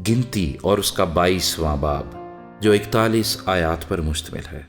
گنتی اور اس کا 22واں باب جو 41 آیات پر مشتمل ہے۔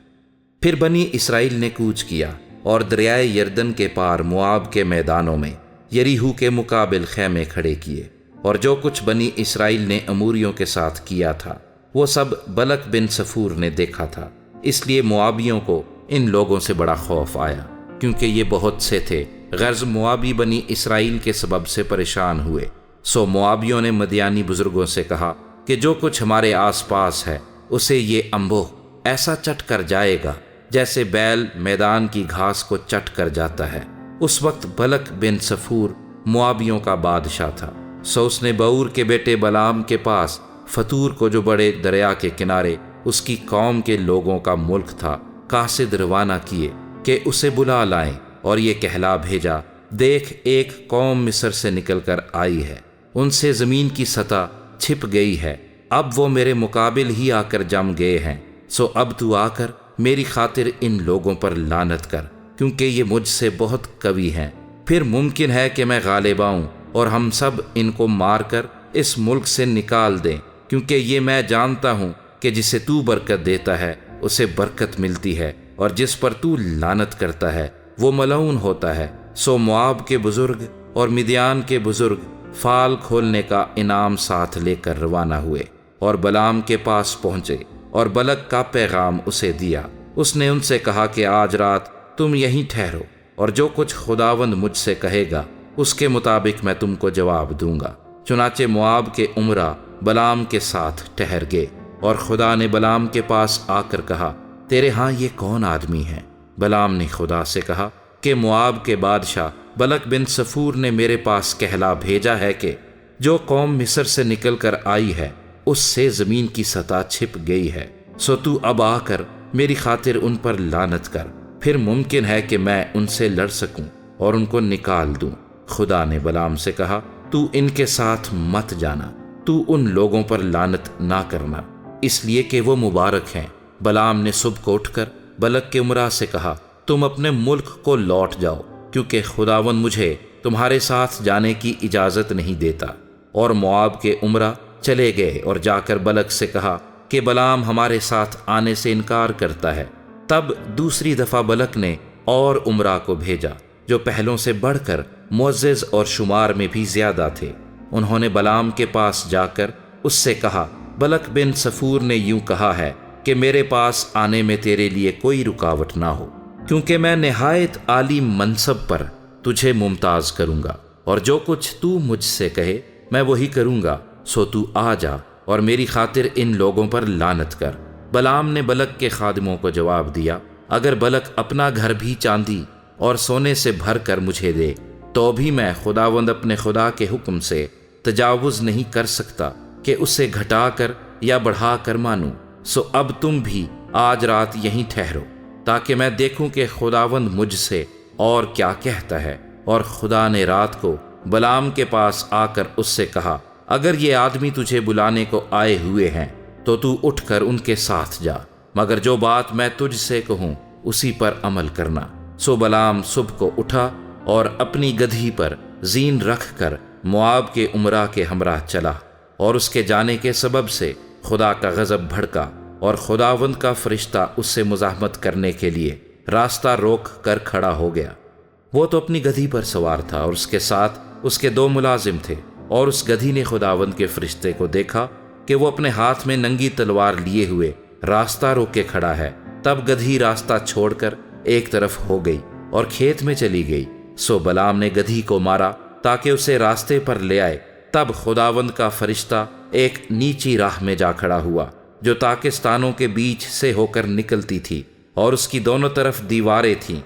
پھر بنی اسرائیل نے کوچ کیا اور دریائے یردن کے پار مواب کے میدانوں میں یریہو کے مقابل خیمے کھڑے کیے، اور جو کچھ بنی اسرائیل نے اموریوں کے ساتھ کیا تھا وہ سب بلک بن صفور نے دیکھا تھا، اس لیے موابیوں کو ان لوگوں سے بڑا خوف آیا، کیونکہ یہ بہت سے تھے۔ غرض موابی بنی اسرائیل کے سبب سے پریشان ہوئے، سو موابیوں نے مدیانی بزرگوں سے کہا کہ جو کچھ ہمارے آس پاس ہے اسے یہ انبوہ ایسا چٹ کر جائے گا جیسے بیل میدان کی گھاس کو چٹ کر جاتا ہے۔ اس وقت بلک بن صفور موابیوں کا بادشاہ تھا، سو اس نے بور کے بیٹے بلام کے پاس فتور کو، جو بڑے دریا کے کنارے اس کی قوم کے لوگوں کا ملک تھا، قاصد روانہ کیے کہ اسے بلا لائیں، اور یہ کہلا بھیجا، دیکھ ایک قوم مصر سے نکل کر آئی ہے، ان سے زمین کی سطح چھپ گئی ہے، اب وہ میرے مقابل ہی آ کر جم گئے ہیں، سو اب تو آ کر میری خاطر ان لوگوں پر لعنت کر، کیونکہ یہ مجھ سے بہت قوی ہیں، پھر ممکن ہے کہ میں غالب آؤں اور ہم سب ان کو مار کر اس ملک سے نکال دیں، کیونکہ یہ میں جانتا ہوں کہ جسے تو برکت دیتا ہے اسے برکت ملتی ہے، اور جس پر تو لعنت کرتا ہے وہ ملعون ہوتا ہے۔ سو مواب کے بزرگ اور مدیان کے بزرگ فال کھولنے کا انعام ساتھ لے کر روانہ ہوئے اور بلام کے پاس پہنچے، اور بلک کا پیغام اسے دیا۔ اس نے ان سے کہا کہ آج رات تم یہیں ٹھہرو، اور جو کچھ خداوند مجھ سے کہے گا اس کے مطابق میں تم کو جواب دوں گا۔ چنانچہ مواب کے امرا بلام کے ساتھ ٹھہر گئے، اور خدا نے بلام کے پاس آ کر کہا، تیرے ہاں یہ کون آدمی ہے؟ بلام نے خدا سے کہا کہ مواب کے بادشاہ بلک بن صفور نے میرے پاس کہلا بھیجا ہے کہ جو قوم مصر سے نکل کر آئی ہے اس سے زمین کی سطح چھپ گئی ہے، سو تو اب آ کر میری خاطر ان پر لعنت کر، پھر ممکن ہے کہ میں ان سے لڑ سکوں اور ان کو نکال دوں۔ خدا نے بلام سے کہا، تو ان کے ساتھ مت جانا، تو ان لوگوں پر لعنت نہ کرنا، اس لیے کہ وہ مبارک ہیں۔ بلام نے صبح کو اٹھ کر بلک کے امرا سے کہا، تم اپنے ملک کو لوٹ جاؤ، کیونکہ خداوند مجھے تمہارے ساتھ جانے کی اجازت نہیں دیتا۔ اور مواب کے امرا چلے گئے اور جا کر بلک سے کہا کہ بلام ہمارے ساتھ آنے سے انکار کرتا ہے۔ تب دوسری دفعہ بلک نے اور امرا کو بھیجا جو پہلوں سے بڑھ کر معزز اور شمار میں بھی زیادہ تھے۔ انہوں نے بلام کے پاس جا کر اس سے کہا، بلک بن صفور نے یوں کہا ہے کہ میرے پاس آنے میں تیرے لیے کوئی رکاوٹ نہ ہو، کیونکہ میں نہایت عالی منصب پر تجھے ممتاز کروں گا، اور جو کچھ تو مجھ سے کہے میں وہی کروں گا، سو تو آ جا اور میری خاطر ان لوگوں پر لعنت کر۔ بلام نے بلک کے خادموں کو جواب دیا، اگر بلک اپنا گھر بھی چاندی اور سونے سے بھر کر مجھے دے تو بھی میں خداوند اپنے خدا کے حکم سے تجاوز نہیں کر سکتا کہ اسے گھٹا کر یا بڑھا کر مانوں۔ سو اب تم بھی آج رات یہیں ٹھہرو تاکہ میں دیکھوں کہ خداوند مجھ سے اور کیا کہتا ہے۔ اور خدا نے رات کو بلام کے پاس آ کر اس سے کہا، اگر یہ آدمی تجھے بلانے کو آئے ہوئے ہیں تو تو اٹھ کر ان کے ساتھ جا، مگر جو بات میں تجھ سے کہوں اسی پر عمل کرنا۔ سو بلام صبح کو اٹھا اور اپنی گدھی پر زین رکھ کر مواب کے امرا کے ہمراہ چلا، اور اس کے جانے کے سبب سے خدا کا غضب بھڑکا، اور خداوند کا فرشتہ اس سے مزاحمت کرنے کے لیے راستہ روک کر کھڑا ہو گیا۔ وہ تو اپنی گدھی پر سوار تھا اور اس کے ساتھ اس کے 2 ملازم تھے، اور اس گدھی نے خداوند کے فرشتے کو دیکھا کہ وہ اپنے ہاتھ میں ننگی تلوار لیے ہوئے راستہ روکے کھڑا ہے۔ تب گدھی راستہ چھوڑ کر ایک طرف ہو گئی اور کھیت میں چلی گئی۔ سو بلام نے گدھی کو مارا تاکہ اسے راستے پر لے آئے۔ تب خداوند کا فرشتہ ایک نیچی راہ میں جا کھڑا ہوا جو تاکستانوں کے بیچ سے ہو کر نکلتی تھی، اور اس کی دونوں طرف دیواریں تھیں۔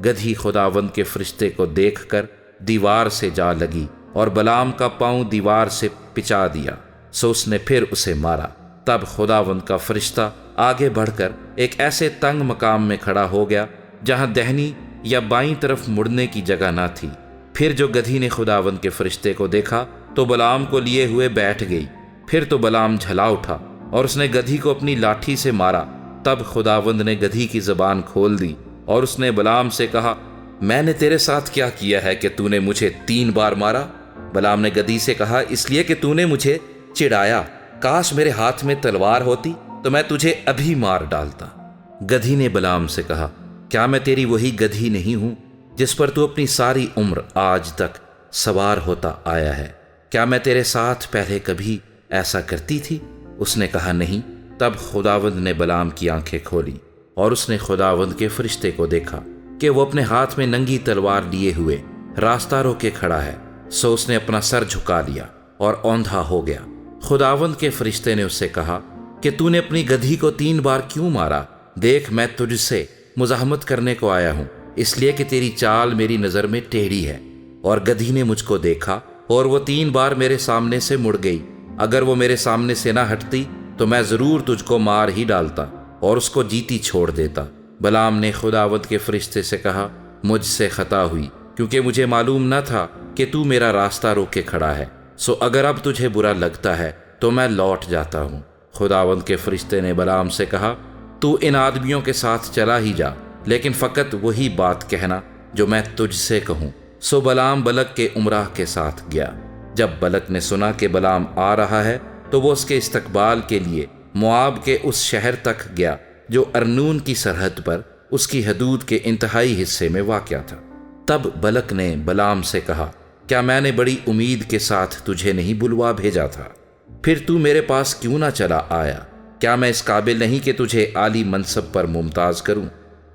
گدھی خداوند کے فرشتے کو دیکھ کر دیوار سے جا لگی، اور بلام کا پاؤں دیوار سے پچا دیا، سو اس نے پھر اسے مارا۔ تب خداوند کا فرشتہ آگے بڑھ کر ایک ایسے تنگ مقام میں کھڑا ہو گیا جہاں دہنی یا بائیں طرف مڑنے کی جگہ نہ تھی۔ پھر جو گدھی نے خداوند کے فرشتے کو دیکھا تو بلام کو لیے ہوئے بیٹھ گئی۔ پھر تو بلام جھلا اٹھا اور اس نے گدھی کو اپنی لاٹھی سے مارا۔ تب خداوند نے گدھی کی زبان کھول دی اور اس نے بلام سے کہا، میں نے تیرے ساتھ کیا کیا ہے کہ تو نے مجھے 3 بار مارا؟ بلام نے گدھی سے کہا، اس لیے کہ تو نے مجھے چڑھایا کاش میرے ہاتھ میں تلوار ہوتی تو میں تجھے ابھی مار ڈالتا۔ گدھی نے بلعام سے کہا، کیا میں تیری وہی گدھی نہیں ہوں جس پر تو اپنی ساری عمر آج تک سوار ہوتا آیا ہے؟ کیا میں تیرے ساتھ پہلے کبھی ایسا کرتی تھی؟ اس نے کہا، نہیں۔ تب خداوند نے بلعام کی آنکھیں کھولی اور اس نے خداوند کے فرشتے کو دیکھا کہ وہ اپنے ہاتھ میں ننگی تلوار لیے ہوئے راستہ روکے کھڑا ہے۔ سو اس نے اپنا سر جھکا لیا اور اوندھا ہو گیا۔ خداوند کے فرشتے نے اس سے کہا کہ تو نے اپنی گدھی کو 3 بار کیوں مارا؟ دیکھ، میں تجھ سے مزاحمت کرنے کو آیا ہوں، اس لیے کہ تیری چال میری نظر میں ٹیڑھی ہے۔ اور گدھی نے مجھ کو دیکھا اور وہ 3 بار میرے سامنے سے مڑ گئی۔ اگر وہ میرے سامنے سے نہ ہٹتی تو میں ضرور تجھ کو مار ہی ڈالتا اور اس کو جیتی چھوڑ دیتا۔ بلعام نے خداوند کے فرشتے سے کہا، مجھ سے خطا ہوئی، کیونکہ مجھے معلوم نہ تھا کہ تو میرا راستہ روکے کھڑا ہے۔ سو اگر اب تجھے برا لگتا ہے تو میں لوٹ جاتا ہوں۔ خداوند کے فرشتے نے بلعام سے کہا، تو ان آدمیوں کے ساتھ چلا ہی جا، لیکن فقط وہی بات کہنا جو میں تجھ سے کہوں۔ سو بلعام بلک کے امراء کے ساتھ گیا۔ جب بلک نے سنا کہ بلعام آ رہا ہے تو وہ اس کے استقبال کے لیے موآب کے اس شہر تک گیا جو ارنون کی سرحد پر اس کی حدود کے انتہائی حصے میں واقع تھا۔ تب بلک نے بلعام سے کہا، کیا میں نے بڑی امید کے ساتھ تجھے نہیں بلوا بھیجا تھا؟ پھر تو میرے پاس کیوں نہ چلا آیا؟ کیا میں اس قابل نہیں کہ تجھے عالی منصب پر ممتاز کروں؟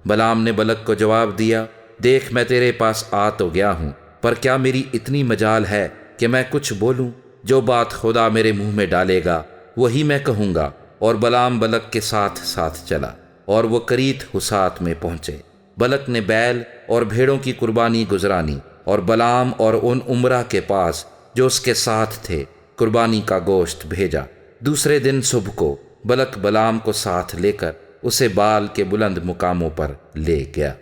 بلعام نے بلک کو جواب دیا، دیکھ، میں تیرے پاس آ تو گیا ہوں، پر کیا میری اتنی مجال ہے کہ میں کچھ بولوں؟ جو بات خدا میرے منہ میں ڈالے گا وہی میں کہوں گا۔ اور بلعام بلک کے ساتھ ساتھ چلا اور وہ کریت حسات میں پہنچے۔ بلک نے بیل اور بھیڑوں کی قربانی گزرانی اور بلعام اور ان امراء کے پاس جو اس کے ساتھ تھے قربانی کا گوشت بھیجا۔ دوسرے دن صبح کو بلک بلعام کو ساتھ لے کر اسے بال کے بلند مقاموں پر لے گیا۔